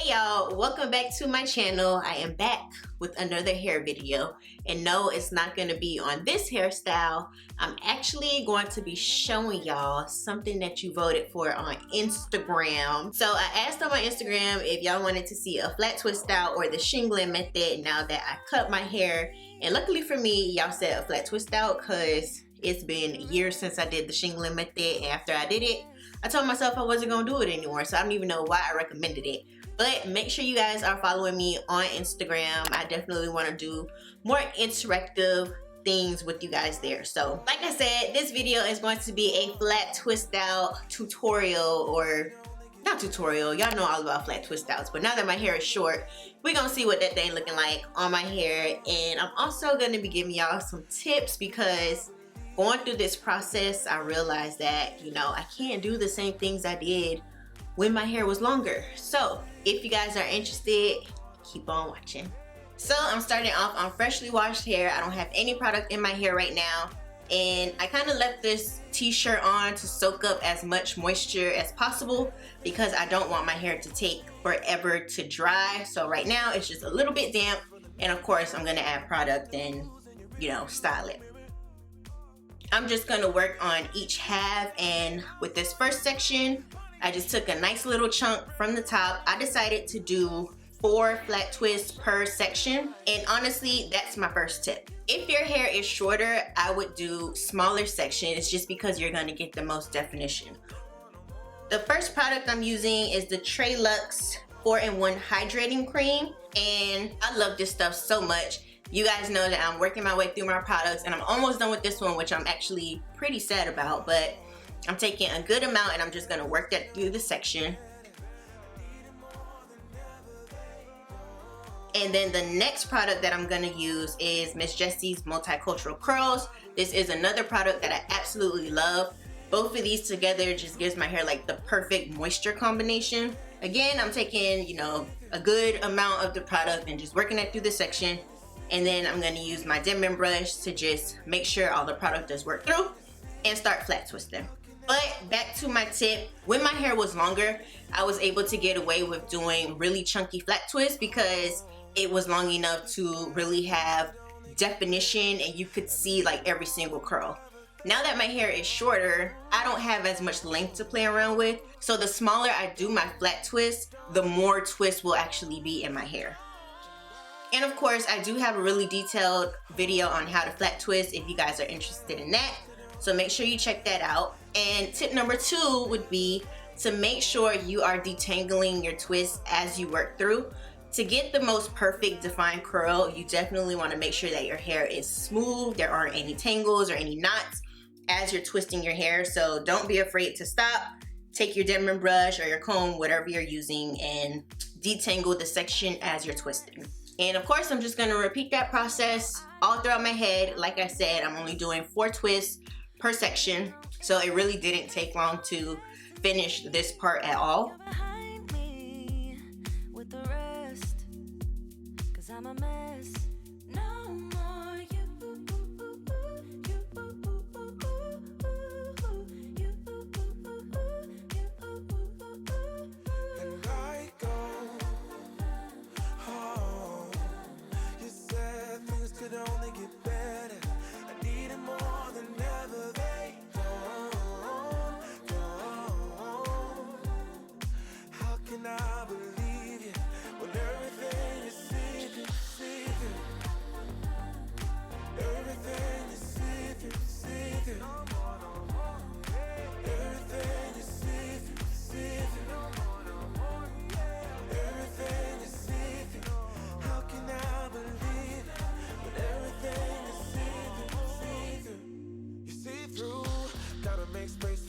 Hey y'all, welcome back to my channel. I am back with another hair video, and no, it's not going to be on this hairstyle. I'm actually going to be showing y'all something that you voted for on Instagram. So I asked on my Instagram if y'all wanted to see a flat twist style or the shingling method now that I cut my hair, and luckily for me, y'all said a flat twist out because it's been years since I did the shingling method, and after I did it, I told myself I wasn't going to do it anymore, so I don't even know why I recommended it. But make sure you guys are following me on Instagram. I definitely want to do more interactive things with you guys there. So like I said, this video is going to be a flat twist out tutorial, or not tutorial. Y'all know all about flat twist outs, but now that my hair is short, we're gonna see what that thing looking like on my hair. And I'm also gonna be giving y'all some tips because going through this process, I realized that, you know, I can't do the same things I did when my hair was longer. So if you guys are interested, keep on watching. So I'm starting off on freshly washed hair. I don't have any product in my hair right now, and I kind of left this t-shirt on to soak up as much moisture as possible because I don't want my hair to take forever to dry. So right now it's just a little bit damp, and of course I'm gonna add product and, you know, style it. I'm just gonna work on each half, and with this first section, I just took a nice little chunk from the top. I decided to do 4 flat twists per section, and honestly, that's my first tip. If your hair is shorter, I would do smaller sections just because you're gonna get the most definition. The first product I'm using is the Trey Luxe 4-in-1 Hydrating Cream, and I love this stuff so much. You guys know that I'm working my way through my products, and I'm almost done with this one, which I'm actually pretty sad about, but I'm taking a good amount and I'm just gonna work that through the section. And then the next product that I'm gonna use is Miss Jessie's Multicultural Curls. This is another product that I absolutely love. Both of these together just gives my hair like the perfect moisture combination. Again, I'm taking, you know, a good amount of the product and just working that through the section. And then I'm gonna use my Denman brush to just make sure all the product does work through and start flat twisting. But back to my tip, when my hair was longer, I was able to get away with doing really chunky flat twists because it was long enough to really have definition and you could see like every single curl. Now that my hair is shorter, I don't have as much length to play around with. So the smaller I do my flat twist, the more twist will actually be in my hair. And of course, I do have a really detailed video on how to flat twist if you guys are interested in that. So make sure you check that out. And tip number 2 would be to make sure you are detangling your twist as you work through. To get the most perfect defined curl, you definitely want to make sure that your hair is smooth, there aren't any tangles or any knots as you're twisting your hair. So don't be afraid to stop. Take your Denman brush or your comb, whatever you're using, and detangle the section as you're twisting. And of course, I'm just going to repeat that process all throughout my head. Like I said, I'm only doing 4 twists per section, so it really didn't take long to finish this part at all.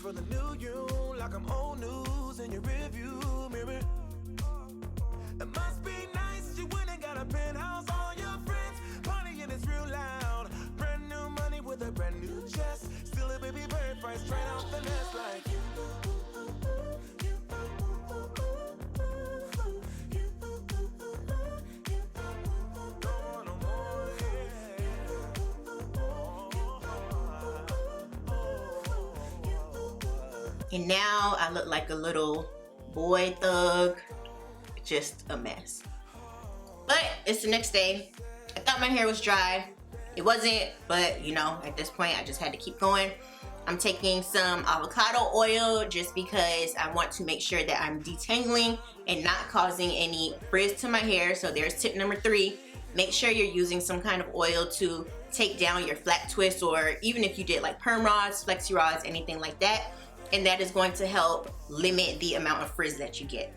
For the new you, like I'm old news in your review mirror. It must be nice, you went and got a penthouse, all your friends partying is real loud. Brand new money with a brand new chest, still a baby bird price straight off the nest like you. And now I look like a little boy thug just a mess. But it's the next day. I thought my hair was dry. It wasn't, but you know, at this point I just had to keep going. I'm taking some avocado oil just because I want to make sure that I'm detangling and not causing any frizz to my hair. So there's tip number 3. Make sure you're using some kind of oil to take down your flat twists, or even if you did like perm rods, flexi rods, anything like that. And that is going to help limit the amount of frizz that you get.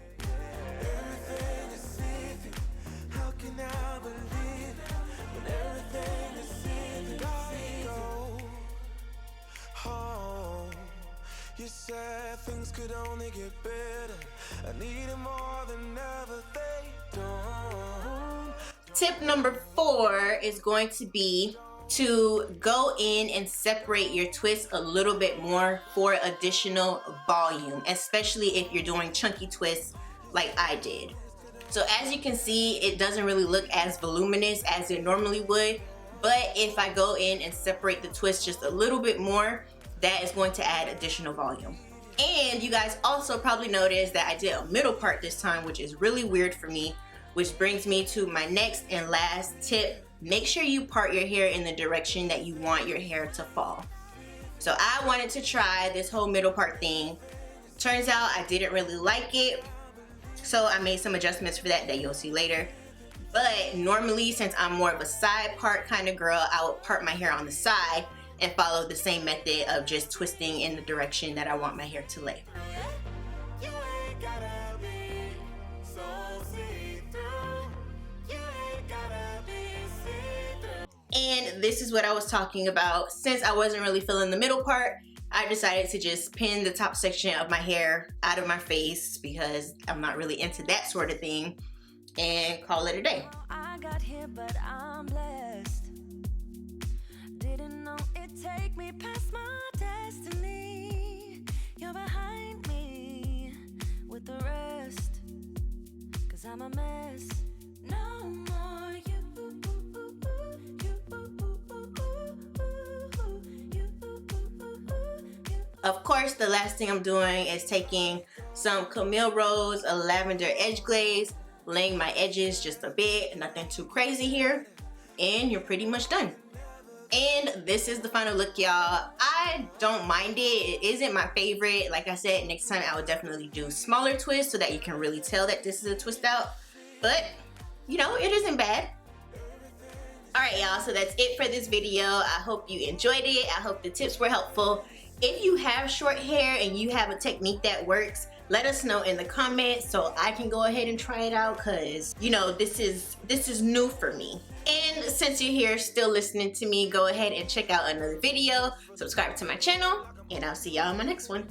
You said things could only get better. I need it more than ever, they don't. Tip number 4 is going to be to go in and separate your twists a little bit more for additional volume, especially if you're doing chunky twists like I did. So as you can see, it doesn't really look as voluminous as it normally would, but if I go in and separate the twist just a little bit more, that is going to add additional volume. And you guys also probably noticed that I did a middle part this time, which is really weird for me, which brings me to my next and last tip. Make sure you part your hair in the direction that you want your hair to fall. So I wanted to try this whole middle part thing. Turns out I didn't really like it, so I made some adjustments for that you'll see later. But normally, since I'm more of a side part kind of girl, I would part my hair on the side and follow the same method of just twisting in the direction that I want my hair to lay. And this is what I was talking about. Since I wasn't really feeling the middle part, I decided to just pin the top section of my hair out of my face because I'm not really into that sort of thing, and call it a day. I got here, but I'm blessed. Didn't know it'd take me past my destiny. You're behind me with the rest, 'cause I'm a mess. No more you. Of course, the last thing I'm doing is taking some Camille Rose, a lavender edge glaze, laying my edges just a bit, nothing too crazy here, and you're pretty much done. And this is the final look, y'all. I don't mind it. It isn't my favorite. Like I said, next time I would definitely do smaller twists so that you can really tell that this is a twist out. But, you know, it isn't bad. Alright, y'all, so that's it for this video. I hope you enjoyed it. I hope the tips were helpful. If you have short hair and you have a technique that works, let us know in the comments so I can go ahead and try it out, because, you know, this is new for me. And since you're here still listening to me, go ahead and check out another video, subscribe to my channel, and I'll see y'all in my next one.